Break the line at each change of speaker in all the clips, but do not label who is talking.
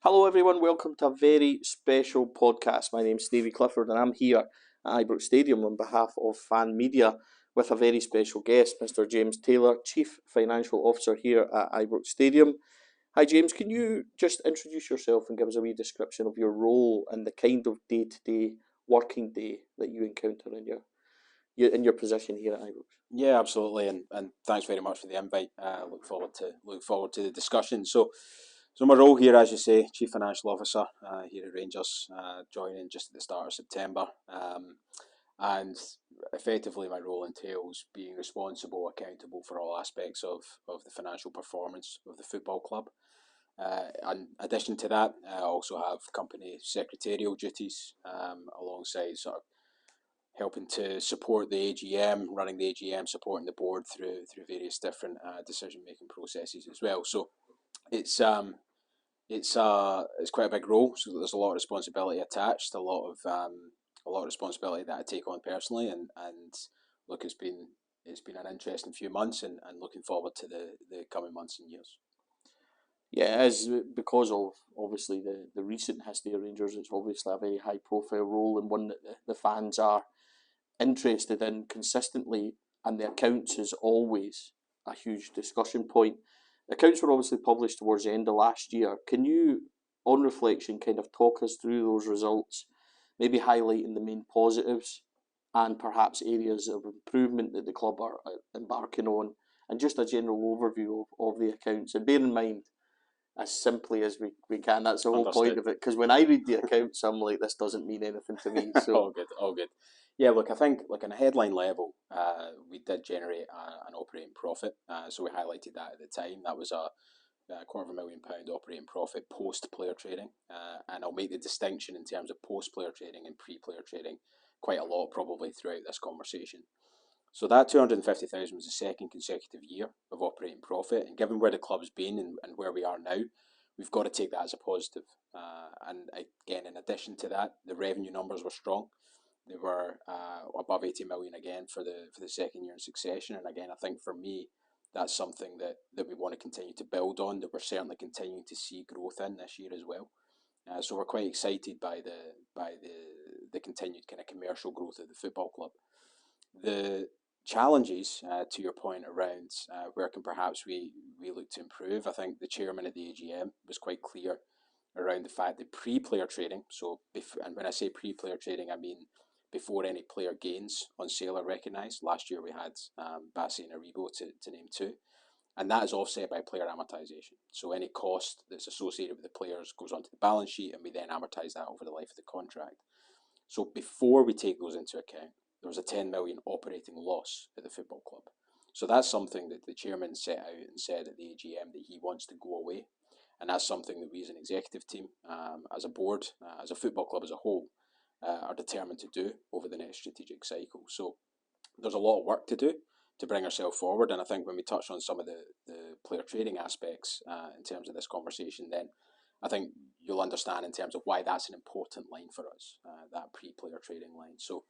Hello, everyone. Welcome to a very special podcast. My name's Stevie Clifford, and I'm here at Ibrox Stadium on behalf of Fan Media with a very special guest, Mr. James Taylor, Chief Financial Officer here at Ibrox Stadium. Hi, James. Can you just introduce yourself and give us a wee description of your role and the kind of day-to-day working day that you encounter in your position here at Ibrox?
Yeah, absolutely, and thanks very much for the invite. Look forward to the discussion. So my role here, as you say, Chief Financial Officer here at Rangers, joining just at the start of September, and effectively my role entails being responsible, accountable for all aspects of the financial performance of the football club. In addition to that, I also have company secretarial duties alongside sort of helping to support the AGM, running the AGM, supporting the board through various different decision making processes as well. So it's it's quite a big role. So there's a lot of responsibility attached, a lot of responsibility that I take on personally, and look, it's been an interesting few months, and looking forward to the coming months and years.
Yeah, it is because of obviously the recent history of Rangers. It's obviously a very high profile role and one that the fans are interested in consistently, and the accounts is always a huge discussion point. The accounts were obviously published towards the end of last year. Can you, on reflection, kind of talk us through those results, maybe highlighting the main positives and perhaps areas of improvement that the club are embarking on, and just a general overview of the accounts? And bear in mind, as simply as we can. That's the whole point of it. Because when I read the accounts, I'm like, this doesn't mean anything to me. So
all good, all good. Yeah, look, I think like on a headline level, we did generate an operating profit. So we highlighted that at the time. That was a £250,000 operating profit post player trading, and I'll make the distinction in terms of post player trading and pre player trading quite a lot probably throughout this conversation. So that 250,000 was the second consecutive year of operating profit, and given where the club's been and where we are now, we've got to take that as a positive. And again, in addition to that, the revenue numbers were strong. They were above 80 million again for the second year in succession. And again, I think for me, that's something that we want to continue to build on. That we're certainly continuing to see growth in this year as well. So we're quite excited by the continued kind of commercial growth of the football club. The challenges, to your point around where can perhaps we look to improve, I think the chairman at the AGM was quite clear around the fact that pre-player trading, and when I say pre-player trading, I mean before any player gains on sale are recognised. Last year we had Bassi and Aribo to name two, and that is offset by player amortisation. So any cost that's associated with the players goes onto the balance sheet, and we then amortise that over the life of the contract. So before we take those into account, there was a 10 million operating loss at the football club. So that's something that the chairman set out and said at the AGM that he wants to go away. And that's something that we as an executive team, as a board, as a football club as a whole, are determined to do over the next strategic cycle. So there's a lot of work to do to bring ourselves forward. And I think when we touch on some of the player trading aspects in terms of this conversation, then I think you'll understand in terms of why that's an important line for us, that pre-player trading line. So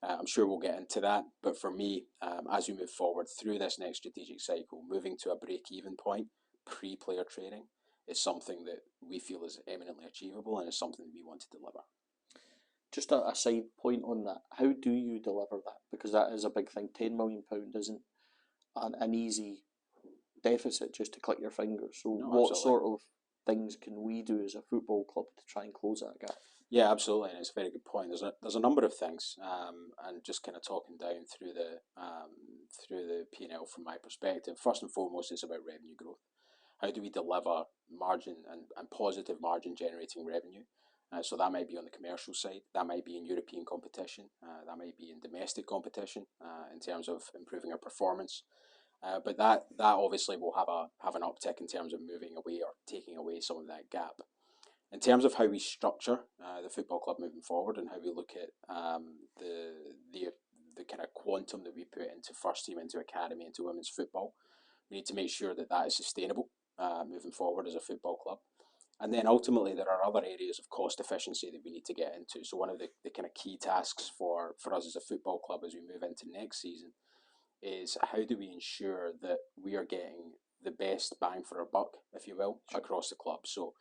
I'm sure we'll get into that. But for me, as we move forward through this next strategic cycle, moving to a break-even point, pre-player trading, is something that we feel is eminently achievable and is something that we want to deliver.
just a side point on that. How do you deliver that? Because that is a big thing. £10 million isn't an easy deficit just to click your fingers. So
No,
what
absolutely.
sort of things can we do as a football club to try and close that gap?
Yeah, absolutely, and it's a very good point. There's a number of things, and just kind of talking down through the P&L from my perspective. First and foremost, it's about revenue growth. How do we deliver margin and positive margin generating revenue? So that might be on the commercial side, that might be in European competition, that might be in domestic competition in terms of improving our performance. But that obviously will have an uptick in terms of moving away or taking away some of that gap. In terms of how we structure the football club moving forward and how we look at the kind of quantum that we put into first team, into academy, into women's football, we need to make sure that that is sustainable moving forward as a football club. And then ultimately, there are other areas of cost efficiency that we need to get into. So one of the kind of key tasks for us as a football club as we move into next season is how do we ensure that we are getting the best bang for our buck, if you will, across the club. So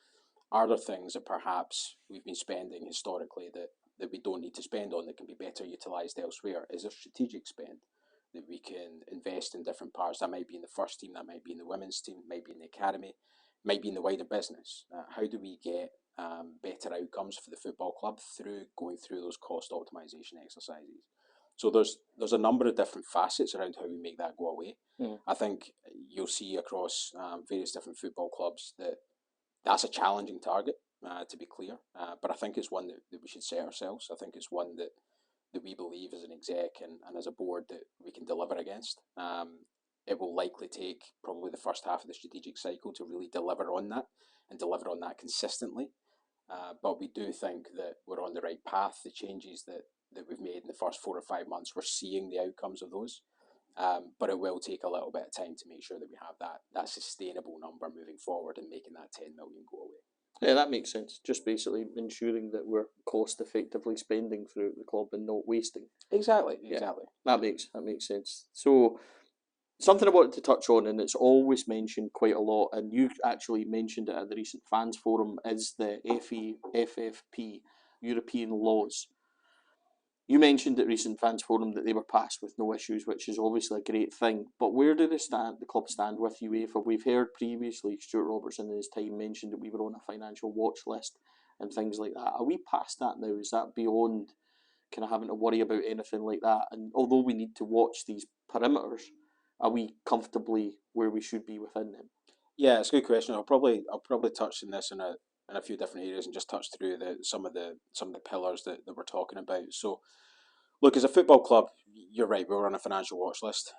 Are there things that perhaps we've been spending historically that we don't need to spend on that can be better utilised elsewhere? Is there strategic spend that we can invest in different parts? That might be in the first team, that might be in the women's team, might be in the academy, might be in the wider business. How do we get better outcomes for the football club through going through those cost optimization exercises? So there's a number of different facets around how we make that go away.
Mm.
I think you'll see across various different football clubs that that's a challenging target, to be clear. But I think it's one that we should set ourselves. I think it's one that we believe as an exec and as a board that we can deliver against. It will likely take probably the first half of the strategic cycle to really deliver on that and deliver on that consistently. But we do think that we're on the right path. The changes that we've made in the first 4 or 5 months, we're seeing the outcomes of those. But it will take a little bit of time to make sure that we have that sustainable number moving forward and making that 10 million go away.
Yeah, that makes sense. Just basically ensuring that we're cost effectively spending throughout the club and not wasting.
Exactly.
Yeah, that makes sense. So something I wanted to touch on, and it's always mentioned quite a lot, and you actually mentioned it at the recent fans forum, is the FEFFP European laws. You mentioned at recent fans forum that they were passed with no issues, which is obviously a great thing. But where do the club stand with UEFA? We've heard previously Stuart Robertson in his time mentioned that we were on a financial watch list and things like that. Are we past that now? Is that beyond kind of having to worry about anything like that? And although we need to watch these perimeters, are we comfortably where we should be within them?
Yeah, it's a good question. I'll probably touch on this in a few different areas and just touch through some of the pillars that we're talking about. So look, as a football club, you're right. We were on a financial watch list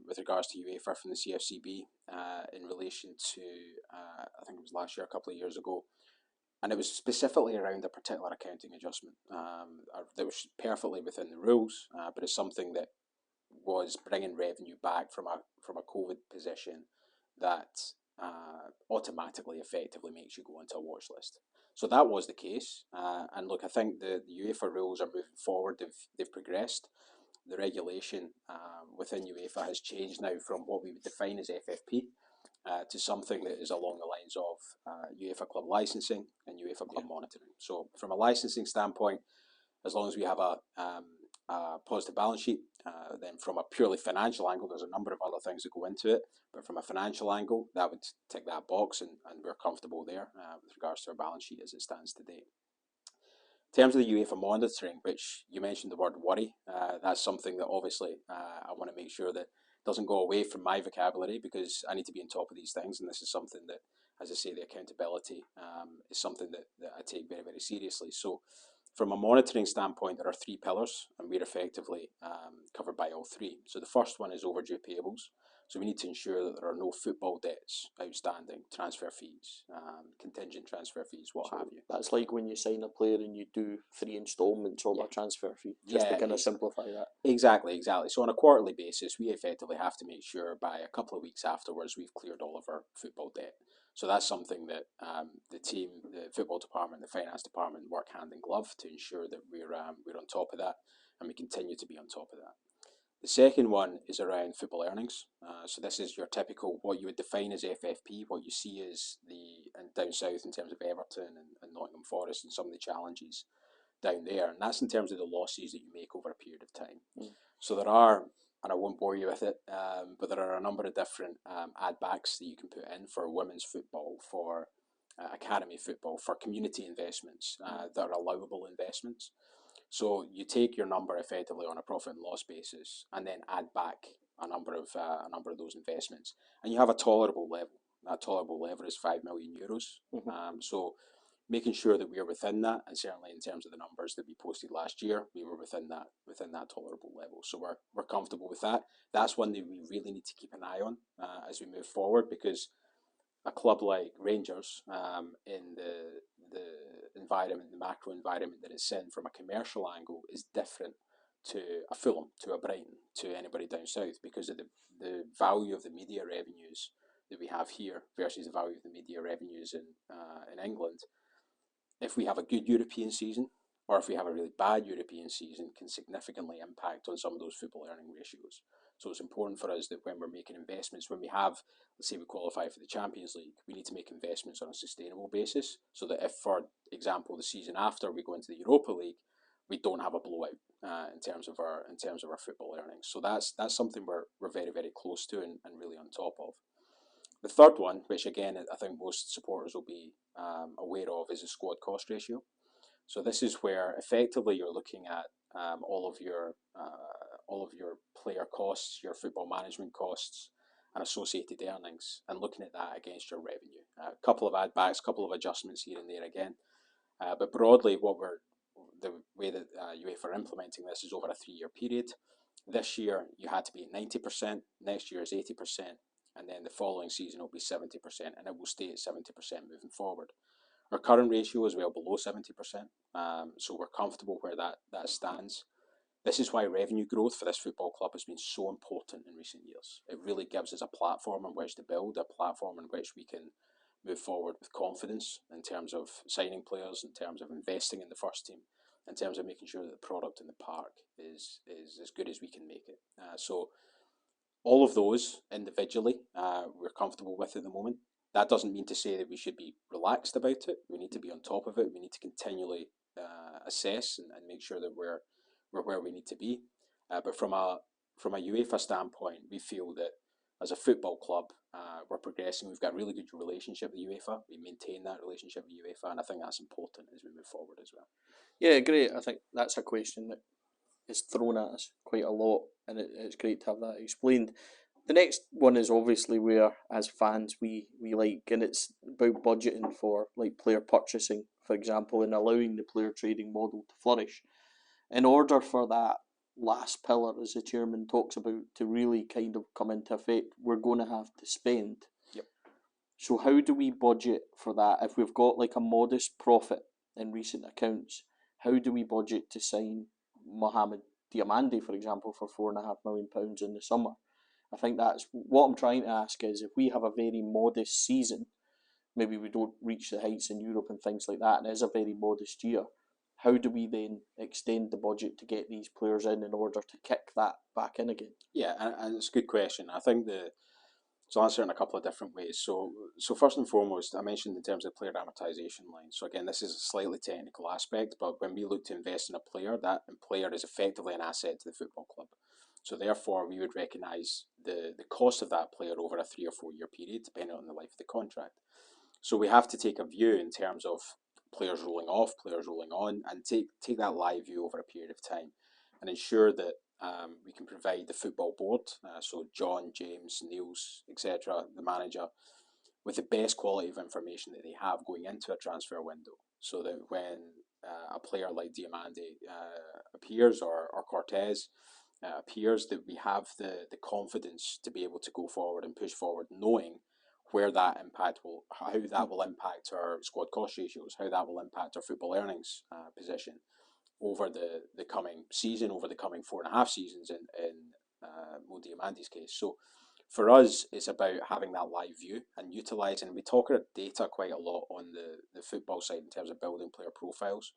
with regards to UEFA from the CFCB in relation to I think it was last year, a couple of years ago, and it was specifically around a particular accounting adjustment that was perfectly within the rules, but it's something that was bringing revenue back from a COVID position that automatically, effectively makes you go onto a watch list. So that was the case, and look, I think the UEFA rules are moving forward. They've progressed. The regulation within UEFA has changed now from what we would define as FFP to something that is along the lines of UEFA club licensing and UEFA club monitoring. So from a licensing standpoint, as long as we have a positive balance sheet, then from a purely financial angle, there's a number of other things that go into it. But from a financial angle, that would tick that box, and we're comfortable there with regards to our balance sheet as it stands today. In terms of the UEFA monitoring, which you mentioned the word worry, that's something that obviously I want to make sure that doesn't go away from my vocabulary, because I need to be on top of these things, and this is something that, as I say, the accountability is something that I take very, very seriously. So from a monitoring standpoint, there are three pillars, and we're effectively covered by all three. So the first one is overdue payables. So we need to ensure that there are no football debts outstanding, transfer fees, contingent transfer fees, what have you.
That's like when you sign a player and you do 3 instalments of a transfer fee, just to kind of simplify that.
Exactly. So on a quarterly basis, we effectively have to make sure by a couple of weeks afterwards we've cleared all of our football debt. So that's something that the team, the football department, the finance department work hand in glove to ensure that we're on top of that, and we continue to be on top of that. The second one is around football earnings. So this is your typical, what you would define as FFP, what you see is down south in terms of Everton and Nottingham Forest and some of the challenges down there. And that's in terms of the losses that you make over a period of time. So there are, and I won't bore you with it, but there are a number of different add backs that you can put in for women's football, for academy football, for community investments that are allowable investments. So you take your number effectively on a profit and loss basis, and then add back a number of those investments, and you have a tolerable level. That tolerable level is €5 million. So making sure that we are within that, and certainly in terms of the numbers that we posted last year, we were within that tolerable level. So we're comfortable with that. That's one that we really need to keep an eye on as we move forward, because a club like Rangers, in the environment, the macro environment that it's in from a commercial angle, is different to a Fulham, to a Brighton, to anybody down south, because of the value of the media revenues that we have here versus the value of the media revenues in England. If we have a good European season, or if we have a really bad European season, can significantly impact on some of those football earning ratios. So it's important for us that when we're making investments, when we have, let's say we qualify for the Champions League, we need to make investments on a sustainable basis so that if, for example, the season after we go into the Europa League, we don't have a blowout in terms of our football earnings. So that's something we're very, very close to and really on top of. The third one, which again I think most supporters will be aware of, is the squad cost ratio. So this is where effectively you're looking at all of your player costs, your football management costs, and associated earnings, and looking at that against your revenue. A couple of add backs, a couple of adjustments here and there again, but broadly, the way that UEFA are implementing this is over a 3-year period. This year you had to be at 90%. Next year is 80%, and then the following season will be 70%, and it will stay at 70% moving forward. Our current ratio is well below 70%, so we're comfortable where that stands. This is why revenue growth for this football club has been so important in recent years. It really gives us a platform on which to build, a platform on which we can move forward with confidence in terms of signing players, in terms of investing in the first team, in terms of making sure that the product in the park is as good as we can make it. So all of those individually, we're comfortable with at the moment. That doesn't mean to say that we should be relaxed about it. We need to be on top of it. We need to continually assess and make sure that we're where we need to be. But from a UEFA standpoint, we feel that as a football club, we're progressing. We've got a really good relationship with UEFA. We maintain that relationship with UEFA, and I think that's important as we move forward as well.
Yeah, great. I think that's a question that is thrown at us quite a lot, and it's great to have that explained. The next one is obviously where, as fans, we like, and it's about budgeting for like player purchasing, for example, and allowing the player trading model to flourish. In order for that last pillar, as the chairman talks about, to really kind of come into effect, we're going to have to spend.
Yep.
So how do we budget for that? If we've got like a modest profit in recent accounts, how do we budget to sign Mohamed Diamande, for example, for £4.5 million in the summer? I think that's what I'm trying to ask is if we have a very modest season, maybe we don't reach the heights in Europe and things like that, and it is a very modest year, how do we then extend the budget to get these players in order to kick that back in again?
Yeah, and it's a good question. I think so answer it in a couple of different ways. So first and foremost, I mentioned in terms of player amortization line. So again, this is a slightly technical aspect, but when we look to invest in a player, that player is effectively an asset to the football club. So therefore, we would recognise the cost of that player over a 3 or 4 year period, depending on the life of the contract. So we have to take a view in terms of players rolling off, players rolling on, and take that live view over a period of time, and ensure that we can provide the football board, so John, James, Niels, etc., the manager, with the best quality of information that they have going into a transfer window, so that when a player like Diamande appears or Cortez appears, that we have the confidence to be able to go forward and push forward, knowing where that how that will impact our squad cost ratios, how that will impact our football earnings position over the coming season, over the coming 4.5 seasons in Mo Diamande's case. So for us, it's about having that live view and utilising. We talk about data quite a lot on the football side in terms of building player profiles.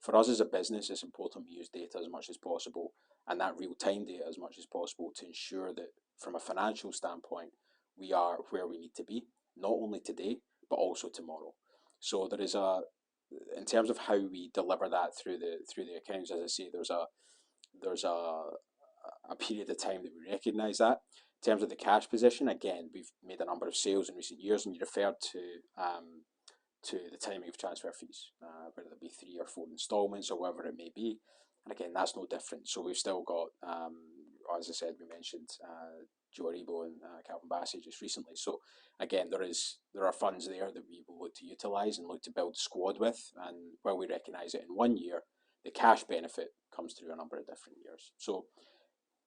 For us as a business, it's important we use data as much as possible and that real-time data as much as possible to ensure that from a financial standpoint, we are where we need to be, not only today, but also tomorrow. So there is in terms of how we deliver that through the accounts, as I say, there's a period of time that we recognise that. In terms of the cash position, again, we've made a number of sales in recent years, and you referred to the timing of transfer fees, whether it be 3 or 4 instalments or whatever it may be. And again, that's no different. So we've still got, as I said, we mentioned Joe Aribo and Calvin Bassey just recently. So again, there are funds there that we will look to utilise and look to build a squad with. And while we recognise it in 1 year, the cash benefit comes through a number of different years. So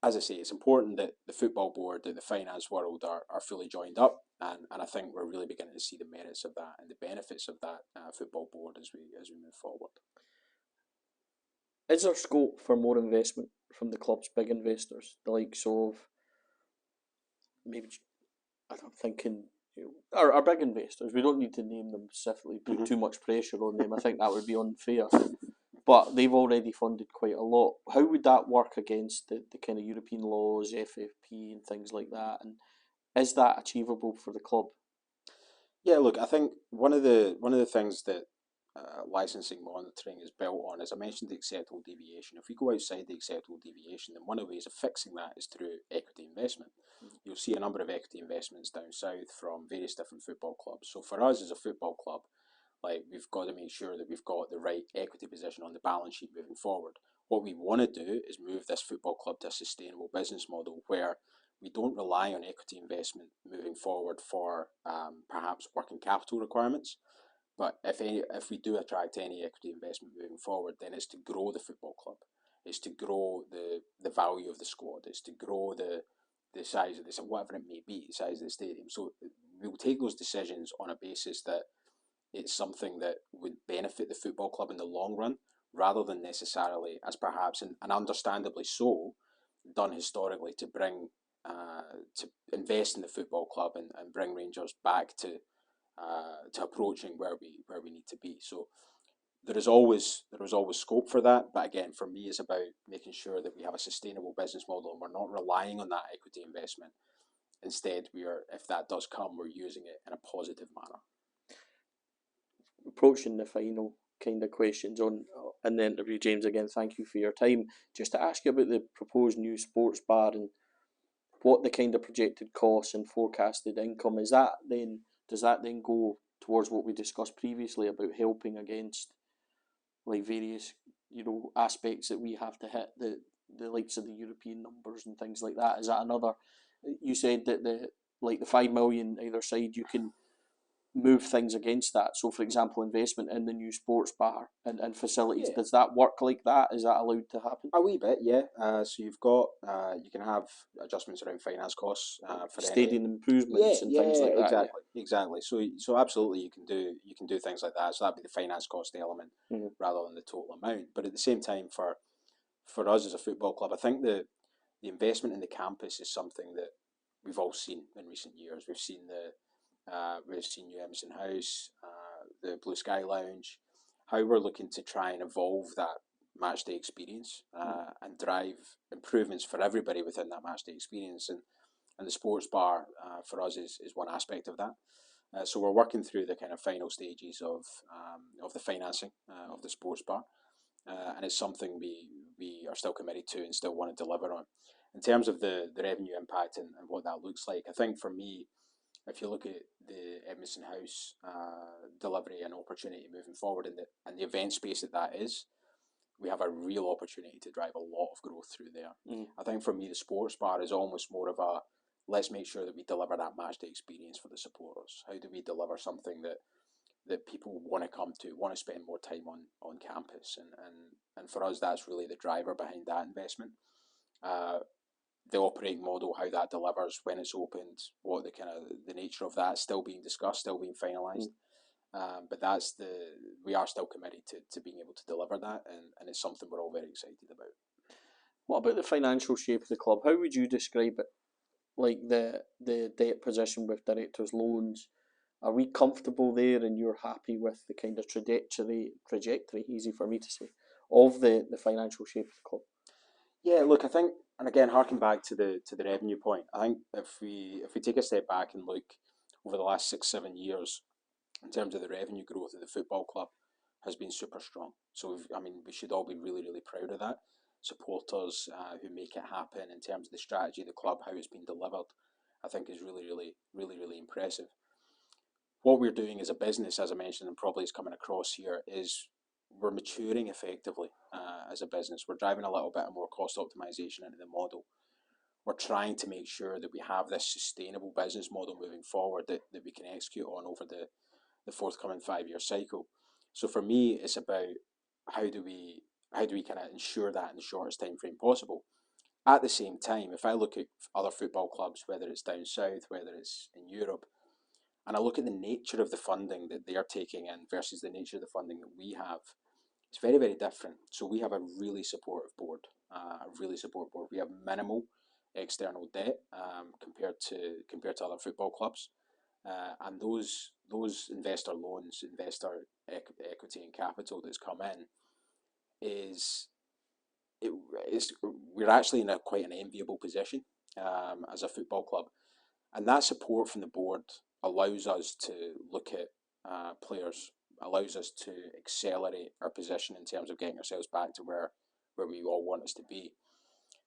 as I say, it's important that the football board and the finance world are fully joined up, and I think we're really beginning to see the merits of that and the benefits of that football board as we move forward.
Is there scope for more investment from the club's big investors, the likes of maybe, I'm thinking, our big investors? We don't need to name them specifically, put too much pressure on them. I think that would be unfair. but they've already funded quite a lot. How would that work against the kind of European laws, FFP, and things like that? And is that achievable for the club?
Yeah, look, I think one of the things that licensing monitoring is built on, as I mentioned, the acceptable deviation. If we go outside the acceptable deviation, then one of the ways of fixing that is through equity investment. You'll see a number of equity investments down south from various different football clubs. So for us as a football club, like we've got to make sure that we've got the right equity position on the balance sheet moving forward. What we want to do is move this football club to a sustainable business model where we don't rely on equity investment moving forward for perhaps working capital requirements. But if we do attract any equity investment moving forward, then it's to grow the football club. It's to grow the value of the squad. It's to grow the size of this, whatever it may be, the size of the stadium. So we'll take those decisions on a basis that it's something that would benefit the football club in the long run, rather than necessarily, as perhaps, and understandably so, done historically to bring to invest in the football club and bring Rangers back to approaching where we need to be. So there is always scope for that, but again, for me, it's about making sure that we have a sustainable business model and we're not relying on that equity investment. Instead, we are, if that does come, we're using it in a positive manner.
Approaching the final kind of questions on in the interview, James. Again, thank you for your time. Just to ask you about the proposed new sports bar and what the kind of projected costs and forecasted income is. That then does that then go towards what we discussed previously about helping against like various aspects that we have to hit, the likes of the European numbers and things like that? Is that another? You said that the 5 million either side, you can move things against that. So, for example, investment in the new sports bar and facilities,
Yeah,
does that work like that? Is that allowed to happen?
a wee bit, yeah. So you can have adjustments around finance costs for any.
Stadium
Yeah,
improvements and things
yeah,
like that, yeah.
exactly. So absolutely, you can do things like that. So that'd be the finance cost element
Mm-hmm.
rather than the total amount. But at the same time, for us as a football club, I think the investment in the campus is something that we've all seen in recent years. We've seen New Emerson House, the Blue Sky Lounge, how we're looking to try and evolve that matchday experience and drive improvements for everybody within that matchday experience. And the sports bar for us is one aspect of that. So we're working through the kind of final stages of the financing of the sports bar, and it's something we are still committed to and still want to deliver on. In terms of the revenue impact and what that looks like, I think for me, if you look at the Edmondson House delivery and opportunity moving forward and the event space that is, we have a real opportunity to drive a lot of growth through there.
Mm.
I think for me, the sports bar is almost more of a let's make sure that we deliver that match day experience for the supporters. How do we deliver something that people want to come to, want to spend more time on campus, and for us, that's really the driver behind that investment. Uh, the operating model, how that delivers when it's opened, what the kind of the nature of that is still being discussed, still being finalised. But we are still committed to being able to deliver that, and it's something we're all very excited about.
What about the financial shape of the club? How would you describe it? Like the debt position with directors' loans. Are we comfortable there and you're happy with the kind of trajectory, easy for me to say, of the financial shape of the club?
Yeah, look, I think, and again, harking back to the revenue point, I think if we take a step back and look over the last 6 7 years, in terms of the revenue growth of the football club, has been super strong. So we should all be really really proud of that. Supporters who make it happen in terms of the strategy of the club, how it's been delivered, I think is really really really really impressive. What we're doing as a business, as I mentioned, and probably is coming across here, is we're maturing effectively as a business. We're driving a little bit of more cost optimization into the model. We're trying to make sure that we have this sustainable business model moving forward that we can execute on over the forthcoming 5 year cycle. So for me, it's about how do we kind of ensure that in the shortest time frame possible. At the same time, if I look at other football clubs, whether it's down south, whether it's in Europe, and I look at the nature of the funding that they are taking in versus the nature of the funding that we have, it's very, very different. So we have a really supportive board, a really supportive board. We have minimal external debt compared to other football clubs, and those investor loans, investor equity and capital that's come in, is it is we're actually in a quite an enviable position as a football club, and that support from the board allows us to look at players, allows us to accelerate our position in terms of getting ourselves back to where we all want us to be.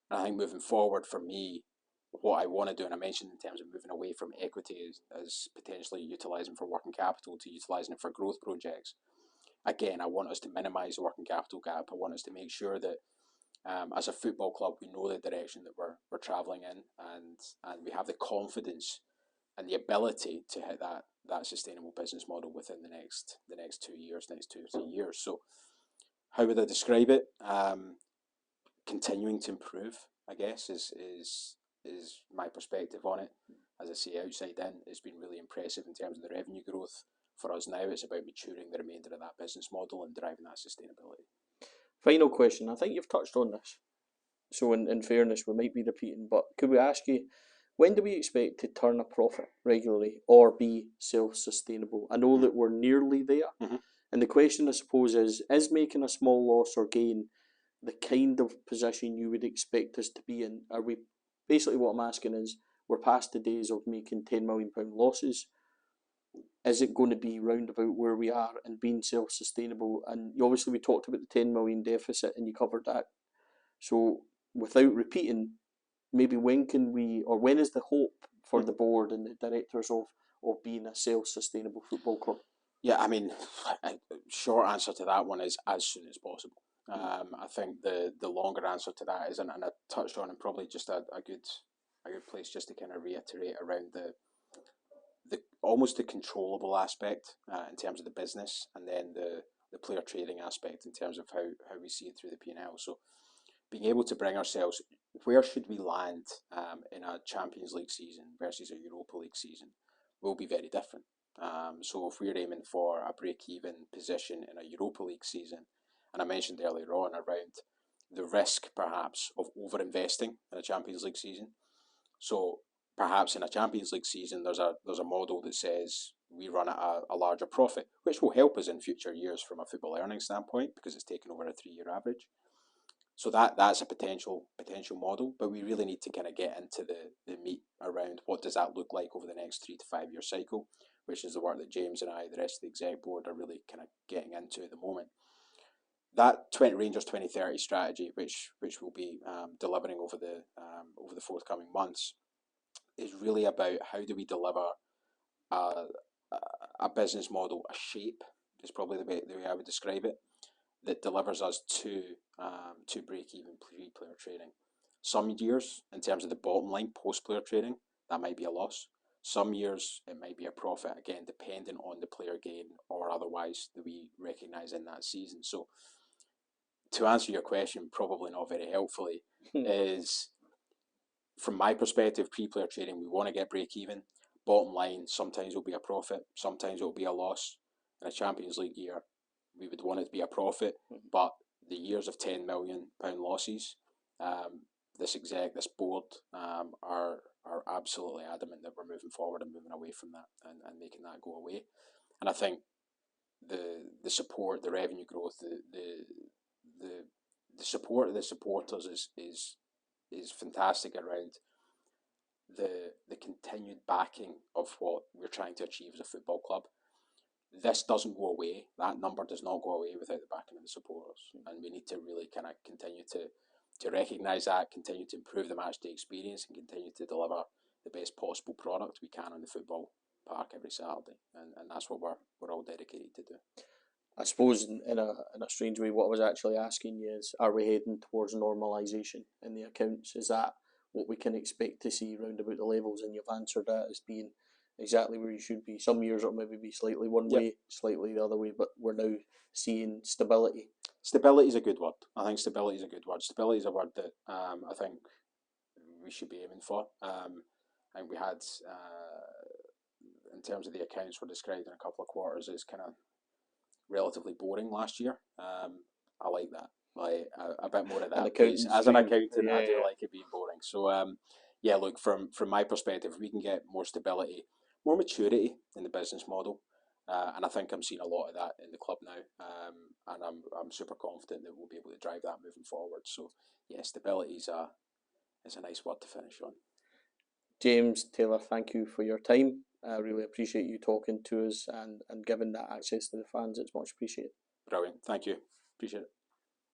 And I think moving forward for me, what I want to do, and I mentioned in terms of moving away from equity as potentially utilising for working capital to utilising it for growth projects. Again, I want us to minimise the working capital gap. I want us to make sure that as a football club, we know the direction that we're travelling in, and we have the confidence and the ability to hit that sustainable business model within the next 2 years, next 2 or 3 years. So, how would I describe it? Continuing to improve, I guess, is my perspective on it. As I say, outside in, it's been really impressive in terms of the revenue growth. For us now, it's about maturing the remainder of that business model and driving that sustainability.
Final question. I think you've touched on this. So in fairness, we might be repeating, but could we ask you, when do we expect to turn a profit regularly or be self-sustainable? I know that we're nearly there.
Mm-hmm.
And the question, I suppose, is making a small loss or gain the kind of position you would expect us to be in? Are we, basically what I'm asking is, we're past the days of making £10 million losses. Is it going to be round about where we are and being self-sustainable? And obviously we talked about the 10 million deficit and you covered that. So without repeating, maybe when can we, or when is the hope for the board and the directors of being a self-sustainable football club?
Yeah, I mean, short answer to that one is as soon as possible. I think the longer answer to that is, and I touched on, and probably just a good place just to kind of reiterate around the almost the controllable aspect in terms of the business, and then the player trading aspect in terms of how we see it through the P&L. So being able to bring ourselves, where should we land in a Champions League season versus a Europa League season will be very different. So if we're aiming for a break-even position in a Europa League season, and I mentioned earlier on around the risk perhaps of over-investing in a Champions League season. So perhaps in a Champions League season, there's a model that says we run at a larger profit, which will help us in future years from a football earnings standpoint because it's taken over a 3-year average. So that's a potential model, but we really need to kind of get into the meat around what does that look like over the next 3 to 5 year cycle, which is the work that James and I, the rest of the exec board, are really kind of getting into at the moment. That Rangers 2030 strategy, which we'll be delivering over the forthcoming months, is really about how do we deliver a business model, a shape is probably the way I would describe it, that delivers us to break-even pre-player trading. Some years, in terms of the bottom line post-player trading, that might be a loss. Some years, it might be a profit, again, depending on the player gain or otherwise that we recognise in that season. So, to answer your question, probably not very helpfully, is from my perspective, pre-player trading, we want to get break-even. Bottom line, sometimes it'll be a profit, sometimes it'll be a loss. In a Champions League year, we would want it to be a profit, but the years of £10 million losses, this board are absolutely adamant that we're moving forward and moving away from that and making that go away. And I think the support, the revenue growth, the support of the supporters is fantastic around the continued backing of what we're trying to achieve as a football club. This doesn't go away. That number does not go away without the backing of the supporters. And we need to really kind of continue to recognise that, continue to improve the matchday experience, and continue to deliver the best possible product we can on the football park every Saturday. And that's what we're all dedicated to do.
I suppose in a strange way, what I was actually asking you is, are we heading towards normalisation in the accounts? Is that what we can expect to see round about the levels? And you've answered that as being exactly where you should be. Some years it'll maybe be slightly one way, slightly the other way, but we're now seeing stability.
Stability is a good word. I think stability is a good word. Stability is a word that I think we should be aiming for. And we had, in terms of the accounts, were described in a couple of quarters as kind of relatively boring last year. I like that. Like a bit more of that, please. As an accountant, I do like it being boring. So, yeah, look, from my perspective, we can get more stability, more maturity in the business model. And I think I'm seeing a lot of that in the club now, and I'm super confident that we'll be able to drive that moving forward. So yeah, stability is a nice word to finish on.
James Taylor, thank you for your time. I really appreciate you talking to us and giving that access to the fans. It's much appreciated.
Brilliant, thank you, appreciate it.